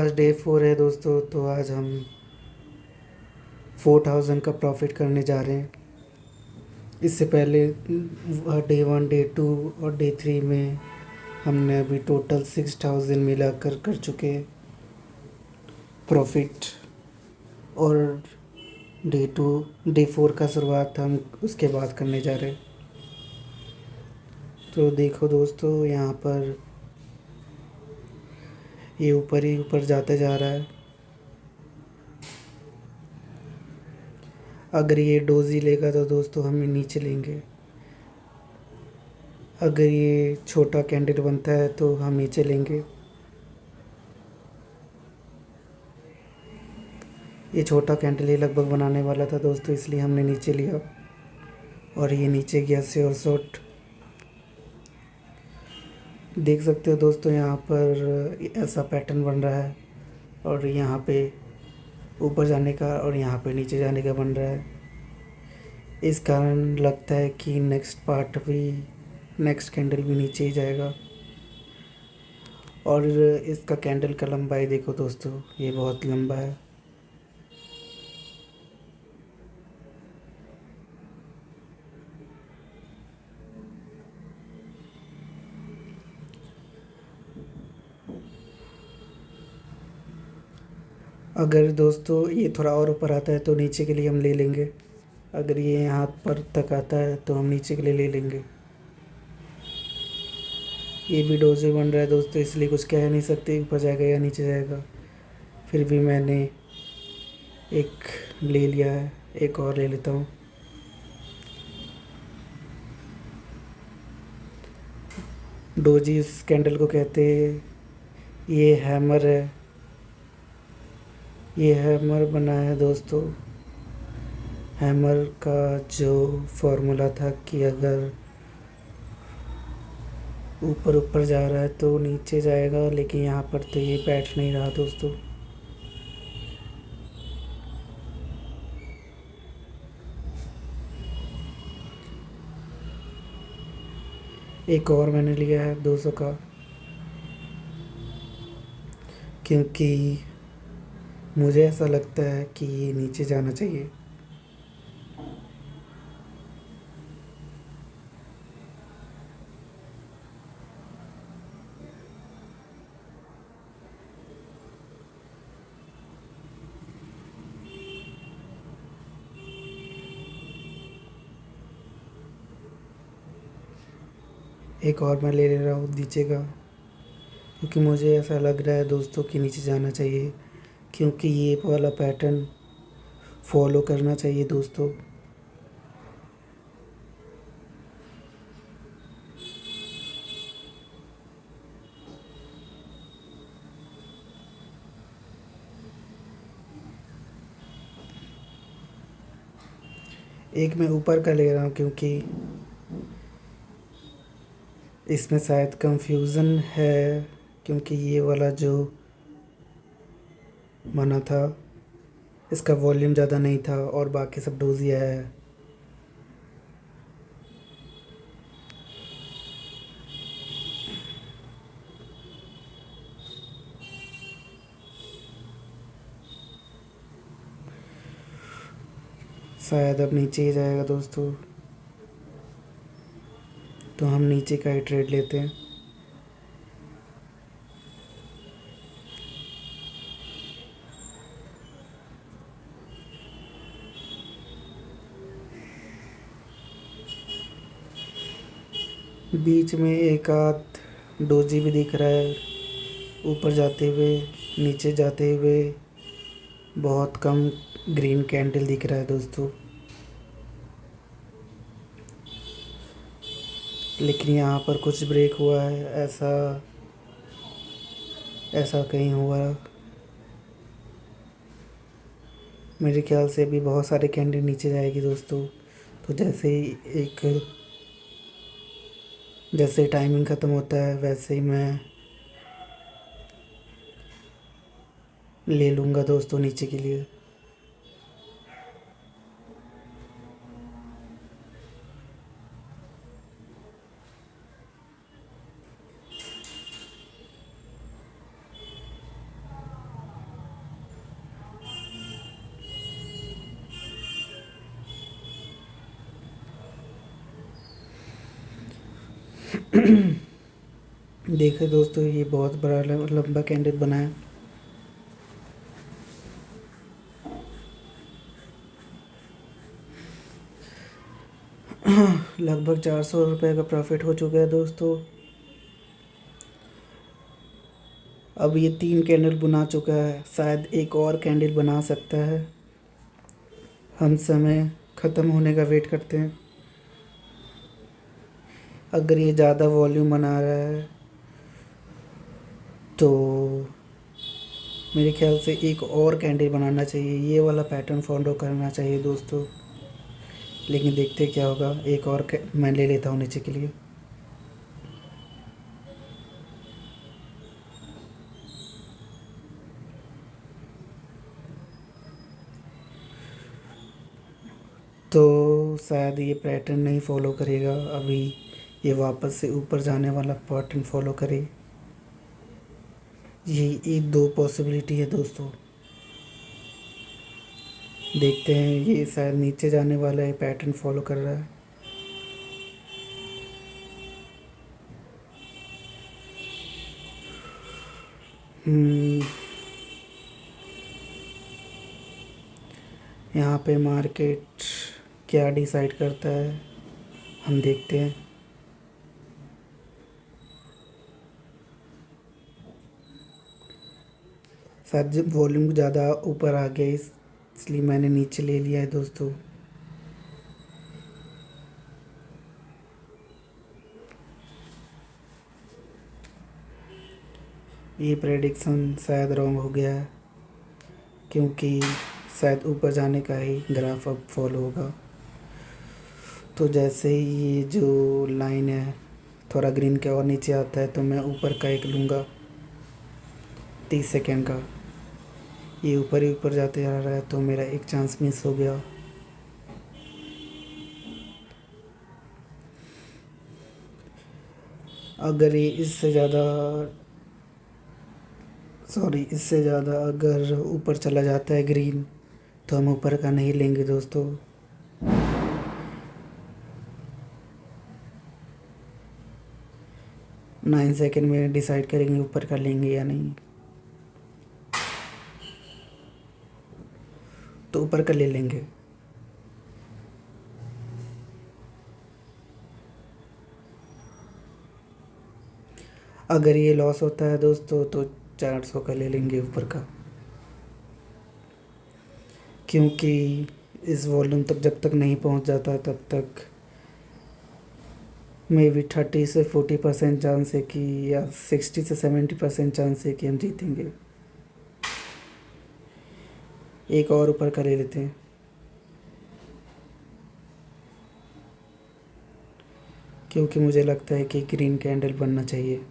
आज डे 4 है दोस्तों। तो आज हम 4000 का प्रॉफिट करने जा रहे हैं। इससे पहले डे 1 डे 2 और डे 3 में हमने अभी टोटल 6000 मिलाकर कर चुके हैं प्रॉफिट। और डे 4 का शुरुआत हम उसके बाद करने जा रहे हैं। तो देखो दोस्तों, यहाँ पर ये ऊपर ही ऊपर जाते जा रहा है। अगर ये डोजी लेगा तो दोस्तों हम नीचे लेंगे। अगर ये छोटा कैंडिल बनता है तो हम नीचे लेंगे। ये छोटा कैंडिल ही लगभग बनाने वाला था दोस्तों, इसलिए हमने नीचे लिया और ये नीचे गया श्योर शॉट। देख सकते हो दोस्तों, यहाँ पर ऐसा पैटर्न बन रहा है और यहाँ पे ऊपर जाने का और यहाँ पे नीचे जाने का बन रहा है। इस कारण लगता है कि नेक्स्ट कैंडल भी नीचे ही जाएगा। और इसका कैंडल का लंबाई देखो दोस्तों, ये बहुत लंबा है। अगर दोस्तों ये थोड़ा और ऊपर आता है तो नीचे के लिए हम ले लेंगे। अगर ये यहाँ पर तक आता है तो हम नीचे के लिए ले लेंगे। ये भी डोजे बन रहा है दोस्तों, इसलिए कुछ कह नहीं सकते ऊपर जाएगा या नीचे जाएगा। फिर भी मैंने एक ले लिया है, एक और ले लेता हूँ। डोजी इस कैंडल को कहते हैं। ये हैमर है, ये हैमर बना है दोस्तों। हैमर का जो फॉर्मूला था कि अगर ऊपर ऊपर जा रहा है तो नीचे जाएगा, लेकिन यहाँ पर तो ये बैठ नहीं रहा दोस्तों। एक और मैंने लिया है 200 का, क्योंकि मुझे ऐसा लगता है कि ये नीचे जाना चाहिए। एक और मैं ले ले रहा हूँ नीचे का, क्योंकि मुझे ऐसा लग रहा है दोस्तों कि नीचे जाना चाहिए, क्योंकि ये वाला पैटर्न फॉलो करना चाहिए दोस्तों। एक मैं ऊपर का ले रहा हूँ क्योंकि इसमें शायद कंफ्यूज़न है, क्योंकि ये वाला जो बना था इसका वॉल्यूम ज़्यादा नहीं था और बाकी सब डोजिया है। शायद अब नीचे ही जाएगा दोस्तों, तो हम नीचे का ही ट्रेड लेते हैं। बीच में एक आध डोजी भी दिख रहा है, ऊपर जाते हुए नीचे जाते हुए। बहुत कम ग्रीन कैंडल दिख रहा है दोस्तों, लेकिन यहाँ पर कुछ ब्रेक हुआ है, ऐसा ऐसा कहीं हुआ। मेरे ख्याल से भी बहुत सारे कैंडल नीचे जाएगी दोस्तों। तो जैसे टाइमिंग ख़त्म होता है वैसे ही मैं ले लूँगा दोस्तों नीचे के लिए। देखिए दोस्तों, ये बहुत बड़ा लंबा कैंडल बना है। लगभग 400 रुपये का प्रॉफिट हो चुका है दोस्तों। अब ये 3 कैंडल बुना चुका है, शायद एक और कैंडल बना सकता है। हम समय ख़त्म होने का वेट करते हैं। अगर ये ज़्यादा वॉल्यूम बना रहा है तो मेरे ख्याल से एक और कैंडल बनाना चाहिए, ये वाला पैटर्न फॉलो करना चाहिए दोस्तों। लेकिन देखते क्या होगा, एक और मैं ले लेता हूँ नीचे के लिए। तो शायद ये पैटर्न नहीं फॉलो करेगा, अभी ये वापस से ऊपर जाने वाला पैटर्न फॉलो करे। ये दो पॉसिबिलिटी है दोस्तों। देखते हैं, ये शायद नीचे जाने वाला है पैटर्न फॉलो कर रहा है। हम्म, यहाँ पे मार्केट क्या डिसाइड करता है, हम देखते हैं। शायद जब वॉल्यूम ज़्यादा ऊपर आ गया इसलिए मैंने नीचे ले लिया है दोस्तों। ये प्रेडिक्शन शायद रॉन्ग हो गया है, क्योंकि शायद ऊपर जाने का ही ग्राफ अब फॉलो होगा। तो जैसे ही ये जो लाइन है थोड़ा ग्रीन के और नीचे आता है तो मैं ऊपर का एक लूँगा 30 सेकेंड का। ये ऊपर ही ऊपर जाते जा रहा है तो मेरा एक चांस मिस हो गया। अगर ये इससे ज़्यादा अगर ऊपर चला जाता है ग्रीन, तो हम ऊपर का नहीं लेंगे दोस्तों। 9 सेकेंड में डिसाइड करेंगे ऊपर का लेंगे या नहीं। तो ऊपर का ले लेंगे। अगर ये लॉस होता है दोस्तों तो 400 का ले लेंगे ऊपर का, क्योंकि इस वॉल्यूम तक जब तक नहीं पहुंच जाता तब तक मे बी 30 से 40% चांस है कि, या 60 से 70% चांस है कि हम जीतेंगे। एक और ऊपर का ले लेते हैं, क्योंकि मुझे लगता है कि ग्रीन कैंडल बनना चाहिए।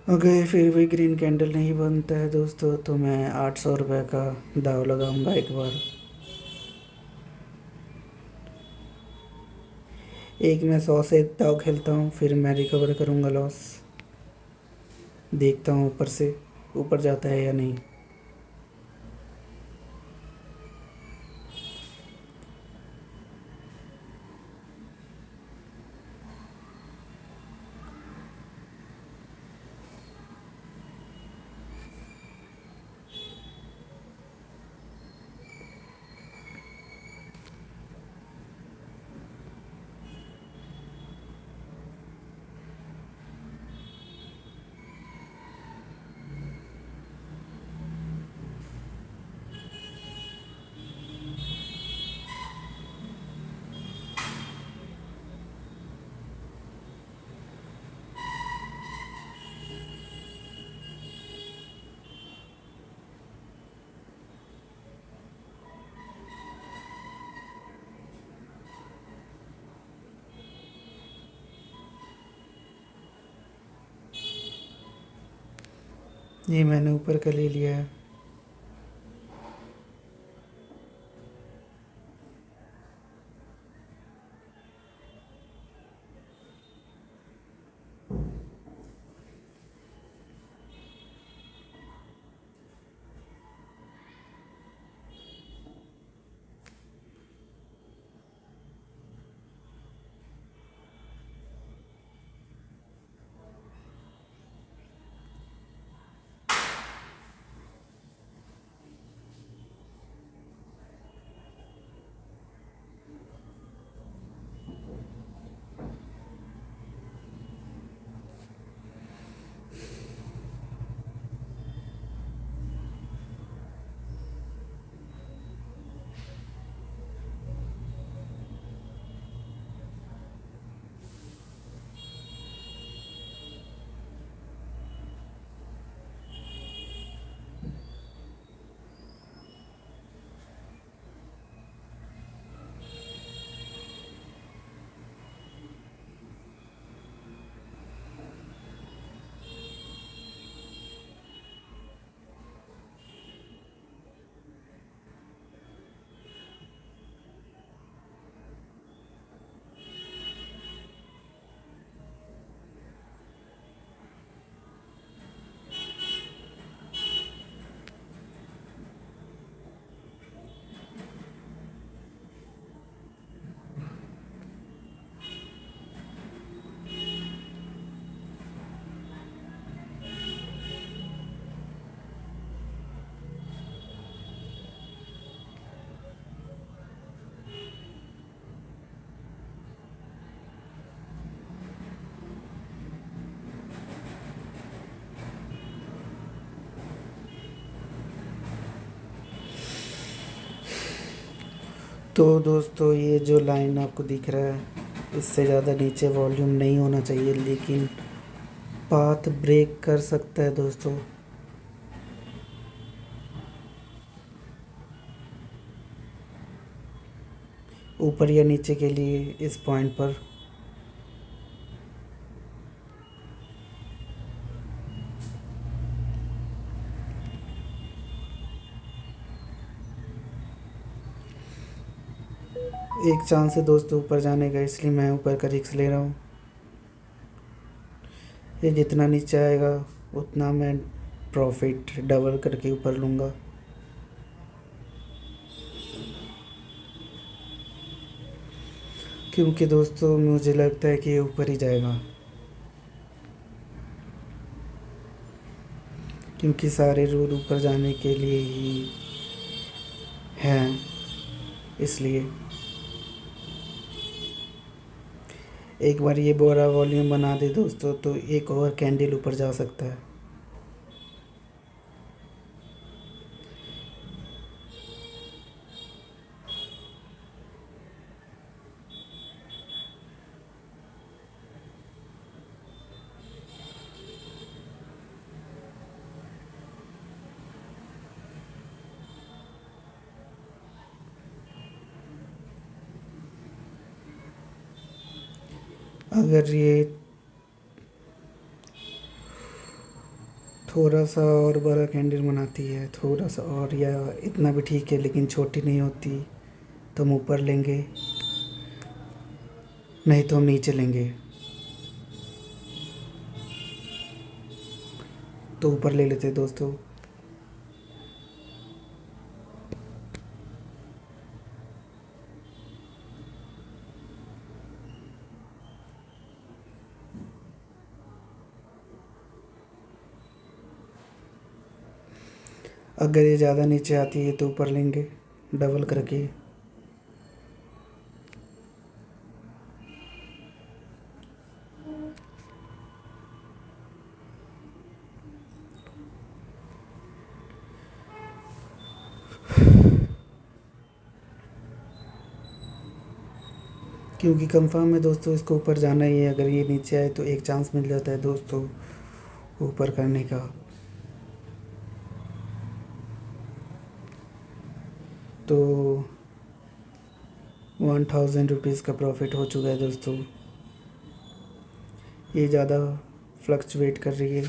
अगर फिर भी ग्रीन कैंडल नहीं बनता है दोस्तों तो मैं 800 रुपये का दाव लगाऊंगा एक बार। एक मैं 100 से दाव खेलता हूँ, फिर मैं रिकवर करूँगा लॉस। देखता हूँ ऊपर से ऊपर जाता है या नहीं। ये मैंने ऊपर का ले लिया है। तो दोस्तों ये जो लाइन आपको दिख रहा है इससे ज़्यादा नीचे वॉल्यूम नहीं होना चाहिए, लेकिन पाथ ब्रेक कर सकता है दोस्तों। ऊपर या नीचे के लिए इस पॉइंट पर एक चांस है दोस्तों ऊपर जाने का, इसलिए मैं ऊपर का रिस्क ले रहा हूँ। ये जितना नीचे आएगा उतना मैं प्रॉफिट डबल करके ऊपर लूँगा। क्योंकि दोस्तों मुझे लगता है कि ये ऊपर ही जाएगा, क्योंकि सारे रूल ऊपर जाने के लिए ही हैं, इसलिए एक बार ये बोरा वॉल्यूम बना दे दोस्तों तो एक और कैंडल ऊपर जा सकता है। अगर ये थोड़ा सा और बड़ा कैंडल बनाती है, थोड़ा सा और, या इतना भी ठीक है लेकिन छोटी नहीं होती, तो हम ऊपर लेंगे, नहीं तो हम नीचे लेंगे। तो ऊपर ले लेते हैं दोस्तों। अगर ये ज़्यादा नीचे आती है तो ऊपर लेंगे डबल करके। क्योंकि कंफर्म है दोस्तों इसको ऊपर जाना ही है। अगर ये नीचे आए तो एक चांस मिल जाता है दोस्तों ऊपर करने का। तो 1000 रुपीज़ का प्रॉफिट हो चुका है दोस्तों। ये ज़्यादा फ्लक्चुएट कर रही है।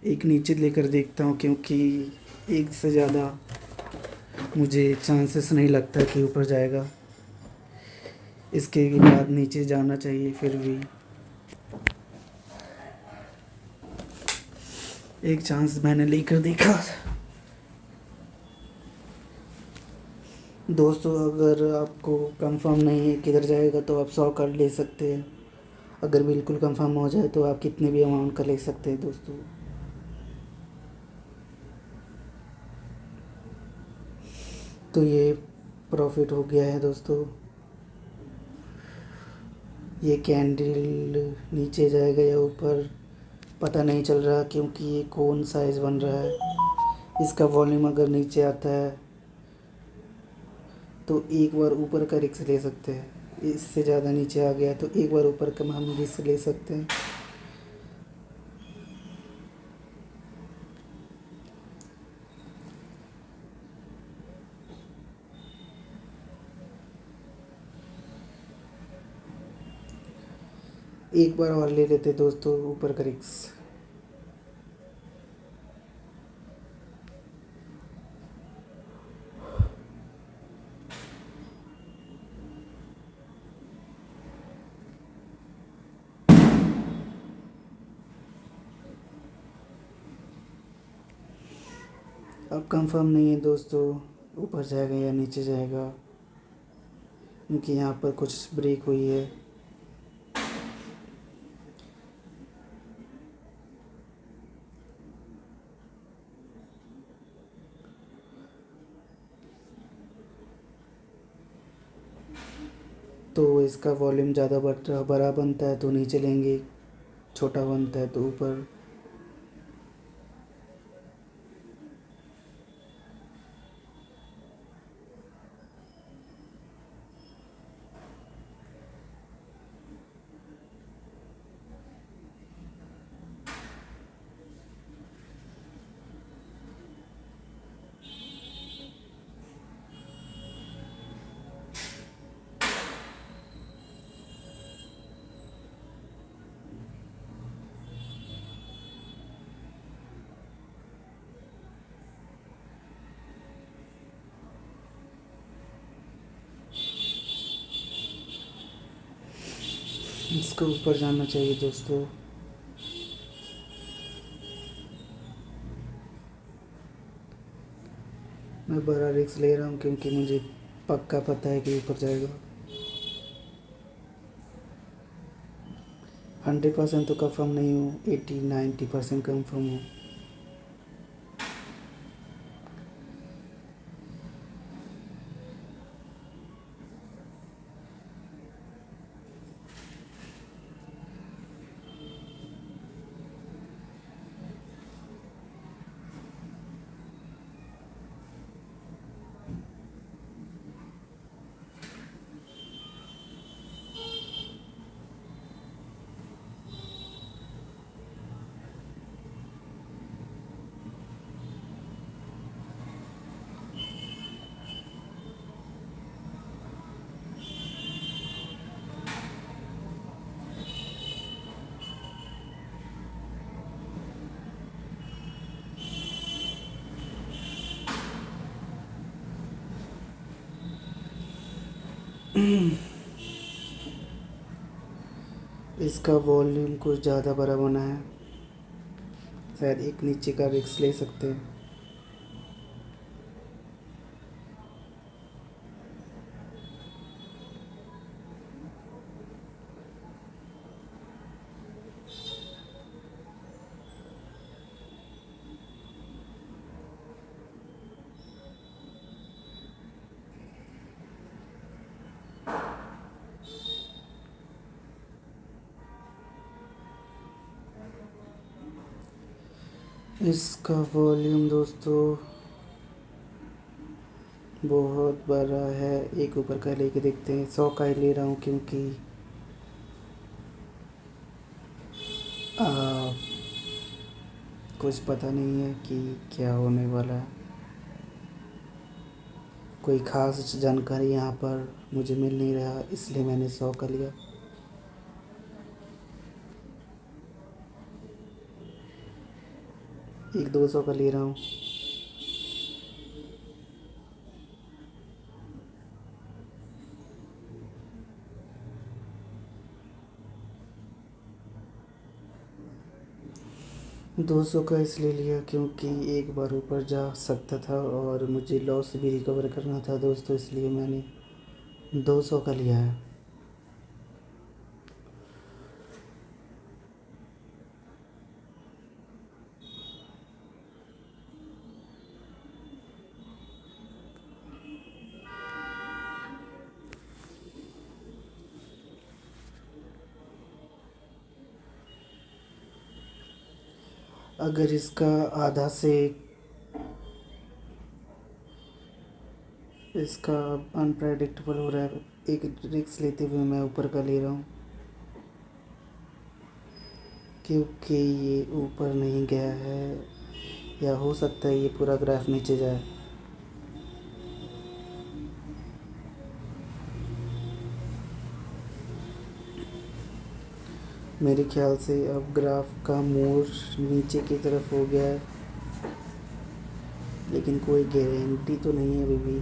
एक नीचे लेकर देखता हूँ, क्योंकि एक से ज़्यादा मुझे चांसेस नहीं लगता कि ऊपर जाएगा। इसके बाद नीचे जाना चाहिए। फिर भी एक चांस मैंने लेकर देखा। दोस्तों अगर आपको कंफर्म नहीं है किधर जाएगा तो आप 100 का ले सकते हैं। अगर बिल्कुल कंफर्म हो जाए तो आप कितने भी अमाउंट का ले सकते हैं दोस्तों। तो ये प्रॉफिट हो गया है दोस्तों। ये कैंडल नीचे जाएगा या ऊपर पता नहीं चल रहा, क्योंकि ये कौन साइज़ बन रहा है। इसका वॉल्यूम अगर नीचे आता है तो एक बार ऊपर का रिस्क ले सकते हैं। इससे ज़्यादा नीचे आ गया तो एक बार ऊपर का हम रिस्क ले सकते हैं। एक बार और ले लेते दोस्तों ऊपर का रिस्क। अब कंफर्म नहीं है दोस्तों ऊपर जाएगा या नीचे जाएगा, क्योंकि यहाँ पर कुछ ब्रेक हुई है। तो इसका वॉल्यूम ज़्यादा बड़ा बनता है तो नीचे लेंगे, छोटा बनता है तो ऊपर। इसको ऊपर जाना चाहिए दोस्तों। मैं बड़ा रिस्क ले रहा हूँ क्योंकि मुझे पक्का पता है कि ऊपर जाएगा। 100% तो कंफर्म नहीं हूँ, 80-90% कंफर्म हूँ। इसका वॉल्यूम कुछ ज़्यादा बड़ा बना है, शायद एक नीचे का रिस्क ले सकते हैं। इसका वॉल्यूम दोस्तों बहुत बड़ा है। एक ऊपर का लेके देखते हैं। 100 का ही ले रहा हूँ क्योंकि कुछ पता नहीं है कि क्या होने वाला है। कोई ख़ास जानकारी यहाँ पर मुझे मिल नहीं रहा, इसलिए मैंने 100 का लिया। एक 200 का ले रहा हूँ। दो सौ का इसलिए लिया क्योंकि एक बार ऊपर जा सकता था और मुझे लॉस भी रिकवर करना था दोस्तों, इसलिए मैंने 200 का लिया है। अगर इसका आधा से इसका अनप्रेडिक्टेबल हो रहा है, एक रिस्क लेते हुए मैं ऊपर का ले रहा हूँ क्योंकि ये ऊपर नहीं गया है, या हो सकता है ये पूरा ग्राफ नीचे जाए। मेरे ख्याल से अब ग्राफ का मोड़ नीचे की तरफ हो गया है, लेकिन कोई गारंटी तो नहीं है अभी भी।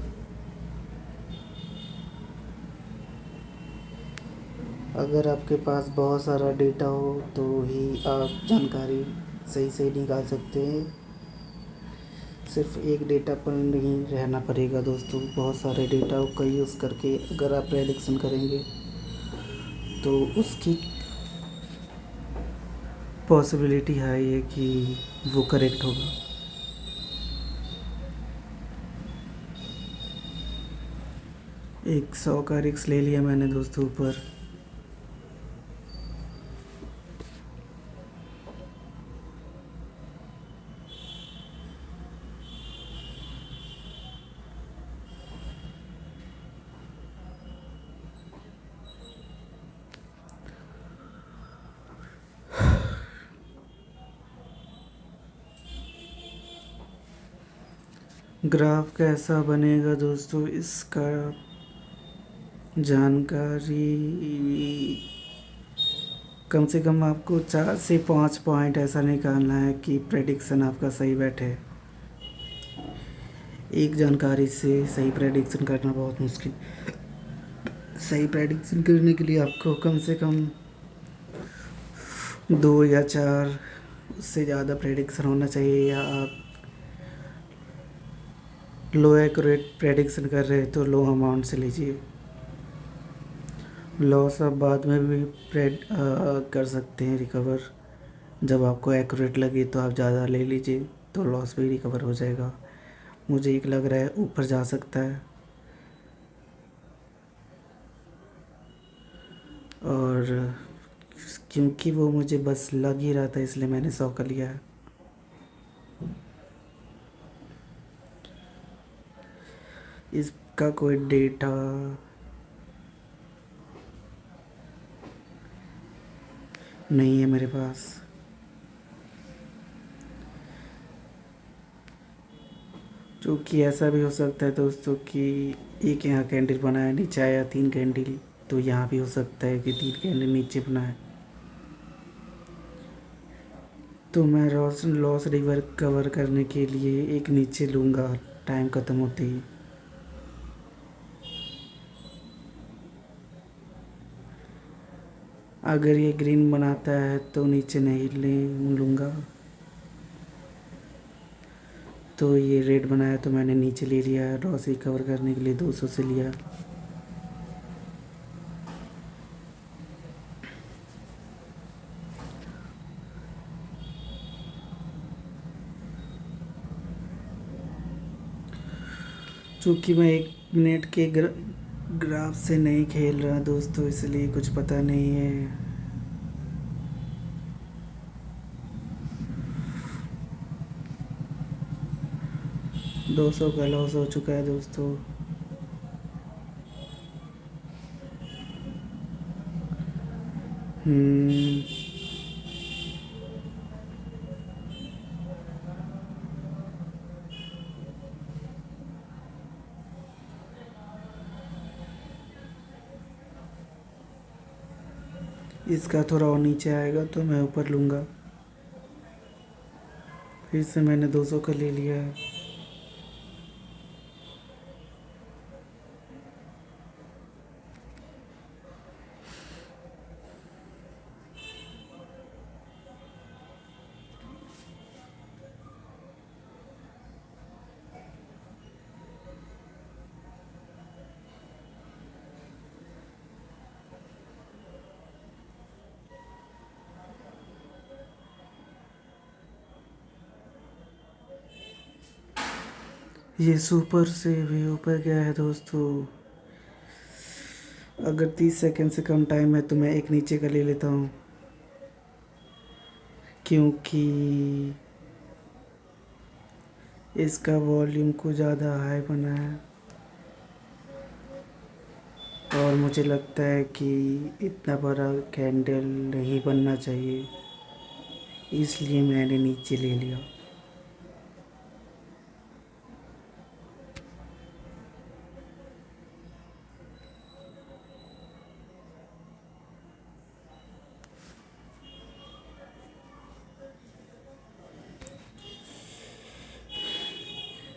अगर आपके पास बहुत सारा डेटा हो तो ही आप जानकारी सही सही निकाल सकते हैं। सिर्फ एक डेटा पर नहीं रहना पड़ेगा दोस्तों, बहुत सारे डेटा का यूज़ करके अगर आप प्रेडिक्शन करेंगे तो उसकी पॉसिबिलिटी हाई है कि वो करेक्ट होगा। एक 100 का रिस्क ले लिया मैंने दोस्तों ऊपर। ग्राफ कैसा बनेगा दोस्तों, इसका जानकारी कम से कम आपको 4 से 5 पॉइंट ऐसा निकालना है कि प्रेडिक्शन आपका सही बैठे। एक जानकारी से सही प्रेडिक्शन करना बहुत मुश्किल। सही प्रेडिक्शन करने के लिए आपको कम से कम दो या चार, उससे ज़्यादा प्रेडिक्शन होना चाहिए। या आप लो एक्यूरेट प्रेडिक्शन कर रहे हैं तो लो अमाउंट से लीजिए। लॉस आप बाद में भी कर सकते हैं रिकवर। जब आपको एक्यूरेट लगे तो आप ज़्यादा ले लीजिए, तो लॉस भी रिकवर हो जाएगा। मुझे एक लग रहा है ऊपर जा सकता है, और क्योंकि वो मुझे बस लग ही रहा था इसलिए मैंने 100 का लिया है। इसका कोई डेटा नहीं है मेरे पास। क्योंकि ऐसा भी हो सकता है दोस्तों कि एक यहाँ कैंडल बना है, नीचे आया 3 कैंडल, तो यहाँ भी हो सकता है कि 3 कैंडल नीचे बना है। तो मैं लॉस रिवर कवर करने के लिए एक नीचे लूँगा टाइम ख़त्म होते ही। अगर ये ग्रीन बनाता है तो नीचे नहीं लूँगा, तो ये रेड बनाया तो मैंने नीचे ले लिया। लॉस रिकवर करने के लिए 200 से लिया। चूँकि मैं 1 मिनट के ग्राफ से नहीं खेल रहा दोस्तों, इसलिए कुछ पता नहीं है। 200 का लॉस हो चुका है दोस्तों। हम्म, इसका थोड़ा और नीचे आएगा तो मैं ऊपर लूँगा। फिर से मैंने 200 का ले लिया है। ये सुपर से भी ऊपर गया है दोस्तों। अगर 30 सेकंड से कम टाइम है तो मैं एक नीचे का ले लेता हूँ, क्योंकि इसका वॉल्यूम को ज़्यादा हाई बना है और मुझे लगता है कि इतना बड़ा कैंडल नहीं बनना चाहिए, इसलिए मैंने नीचे ले लिया।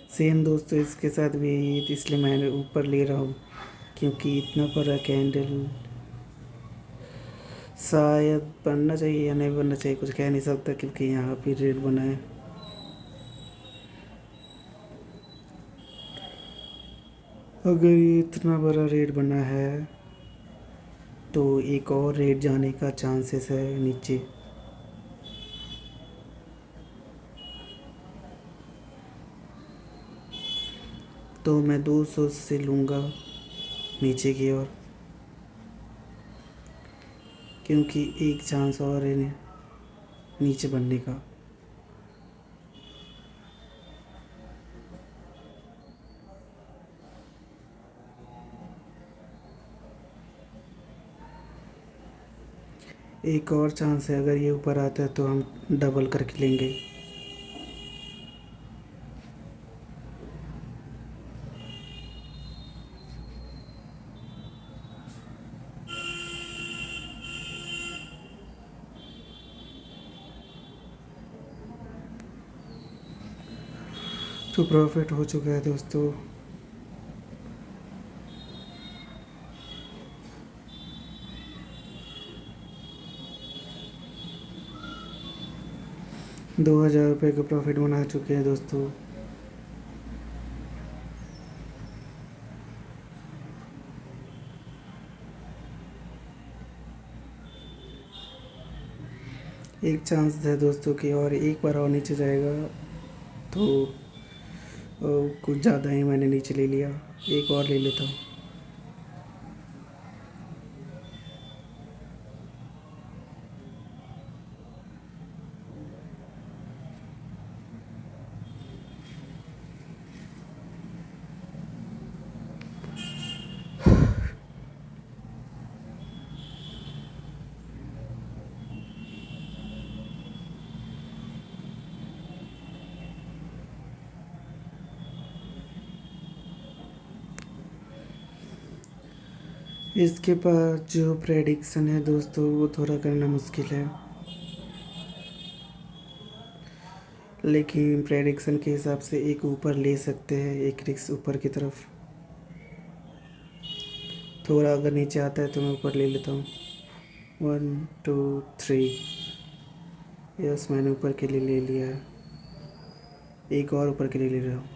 सेम दोस्तों इसके साथ भी यही है, इसलिए मैं ऊपर ले रहा हूँ, क्योंकि इतना बड़ा कैंडल शायद बनना चाहिए या नहीं बनना चाहिए कुछ कह नहीं सकता, क्योंकि यहाँ भी रेड बना है। अगर ये इतना बड़ा रेड बना है तो एक और रेड जाने का चांसेस है नीचे। तो मैं 200 से लूँगा नीचे की ओर, क्योंकि एक चांस और है नीचे बनने का। एक और चांस है, अगर ये ऊपर आता है तो हम डबल करके लेंगे। तो प्रॉफिट हो चुका है दोस्तों। ₹2000 का प्रॉफिट बना चुके हैं दोस्तों। एक चांस है दोस्तों कि और एक बार और नीचे जाएगा तो कुछ ज़्यादा ही मैंने नीचे ले लिया। एक और ले लेता हूँ। इसके पास जो प्रेडिक्शन है दोस्तों वो थोड़ा करना मुश्किल है, लेकिन प्रेडिक्शन के हिसाब से एक ऊपर ले सकते हैं, एक रिक्स ऊपर की तरफ। थोड़ा अगर नीचे आता है तो मैं ऊपर ले लेता हूँ। 1 2 3। यस, मैंने ऊपर के लिए ले लिया है। एक और ऊपर के लिए ले रहा हूँ।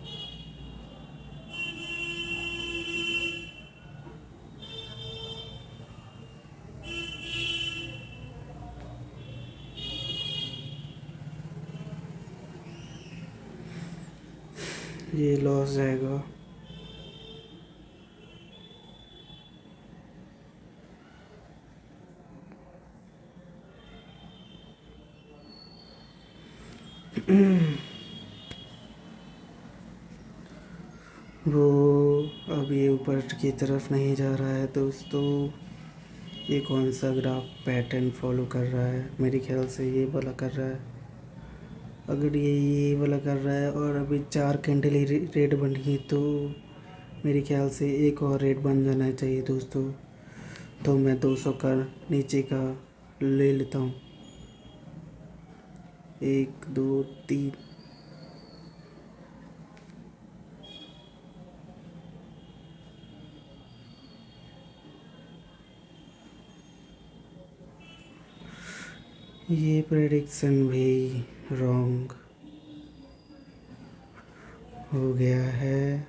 ये लॉस जाएगा। वो अब ये ऊपर की तरफ नहीं जा रहा है दोस्तों। ये कौन सा ग्राफ पैटर्न फॉलो कर रहा है? मेरे ख्याल से ये वाला कर रहा है। अगर ये वाला कर रहा है और अभी 4 कैंडल ही रेड बनी है तो मेरे ख्याल से एक और रेड बन जाना चाहिए दोस्तों। तो मैं 200 का नीचे का ले लेता हूँ। 1 2 3। ये प्रेडिक्शन भी रॉन्ग हो गया है।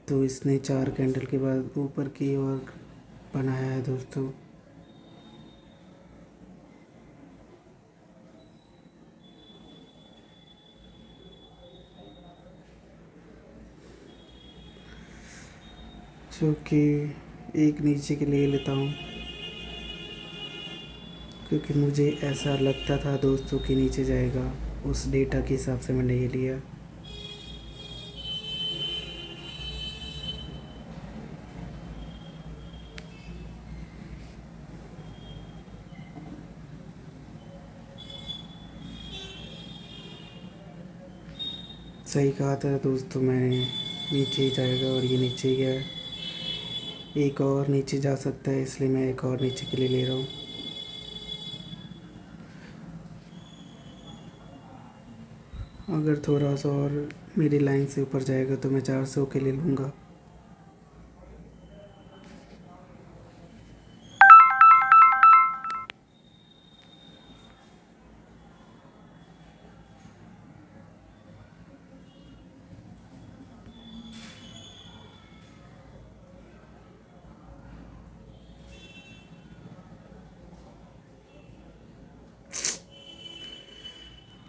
तो इसने 4 कैंडल के बाद ऊपर की ओर बनाया है दोस्तों। जो कि एक नीचे के लिए लेता हूँ, क्योंकि मुझे ऐसा लगता था दोस्तों कि नीचे जाएगा। उस डेटा के हिसाब से मैंने ये लिया। सही कहा था दोस्तों मैंने, नीचे ही जाएगा और ये नीचे ही गया। एक और नीचे जा सकता है, इसलिए मैं एक और नीचे के लिए ले रहा हूँ। अगर थोड़ा सा और मेरी लाइन से ऊपर जाएगा तो मैं 400 के ले लूँगा।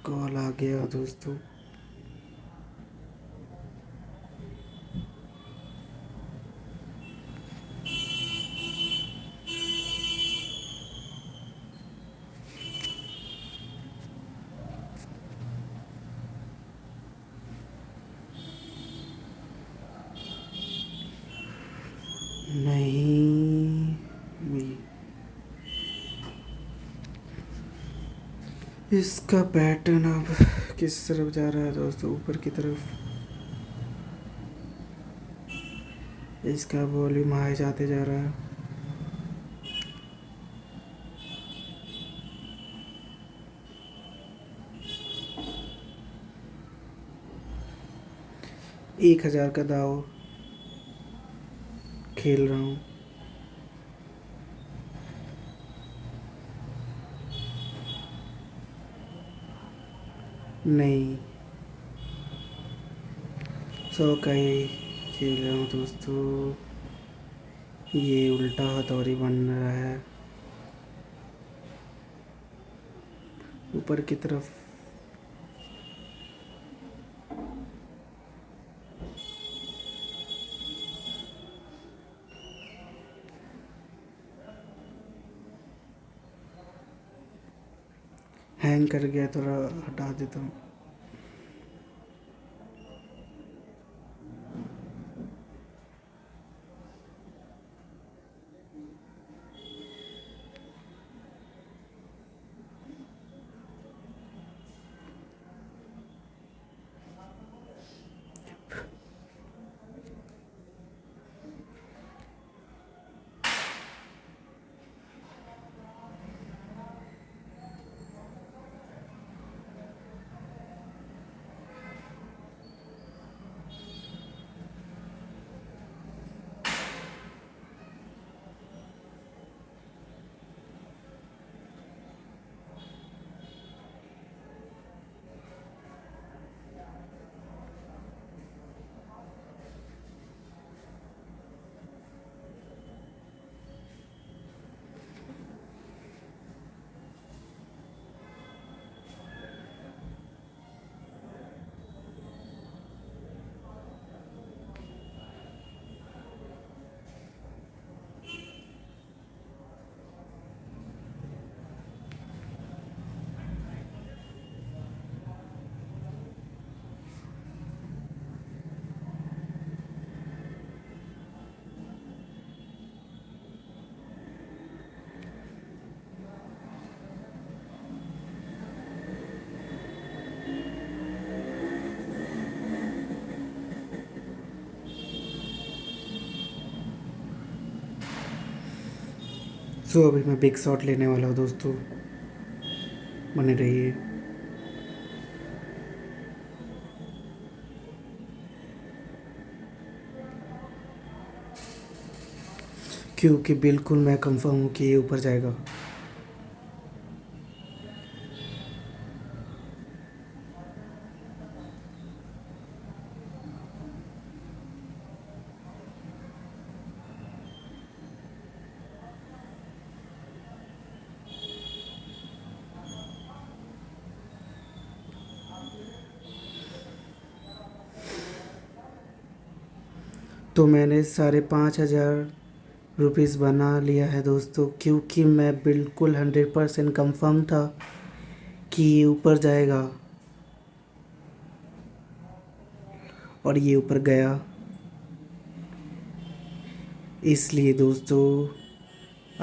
कॉल आ गया दोस्तों। नहीं, इसका पैटर्न अब किस तरफ जा रहा है दोस्तों? ऊपर की तरफ। इसका वॉल्यूम हाई जाते जा रहा है। एक 1000 का दाव खेल रहा हूँ। नहीं, सो कई खेल रहा हूँ दोस्तों। ये उल्टा हथौड़ी बन रहा है ऊपर की तरफ। हैंग कर गया, थोड़ा हटा देता हूँ। सो अभी मैं बिग शॉट लेने वाला हूँ दोस्तों, बने रहिए। क्योंकि बिल्कुल मैं कंफर्म हूँ कि ये ऊपर जाएगा। तो मैंने 5,500 रुपीज़ बना लिया है दोस्तों, क्योंकि मैं बिल्कुल 100% कंफर्म था कि ये ऊपर जाएगा, और ये ऊपर गया। इसलिए दोस्तों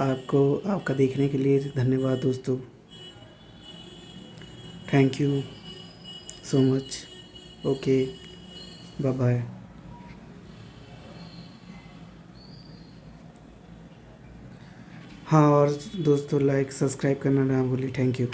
आपको आपका देखने के लिए धन्यवाद दोस्तों। Thank you so much. Okay, bye bye. हाँ, और दोस्तों लाइक सब्सक्राइब करना ना भूलिए। Thank you.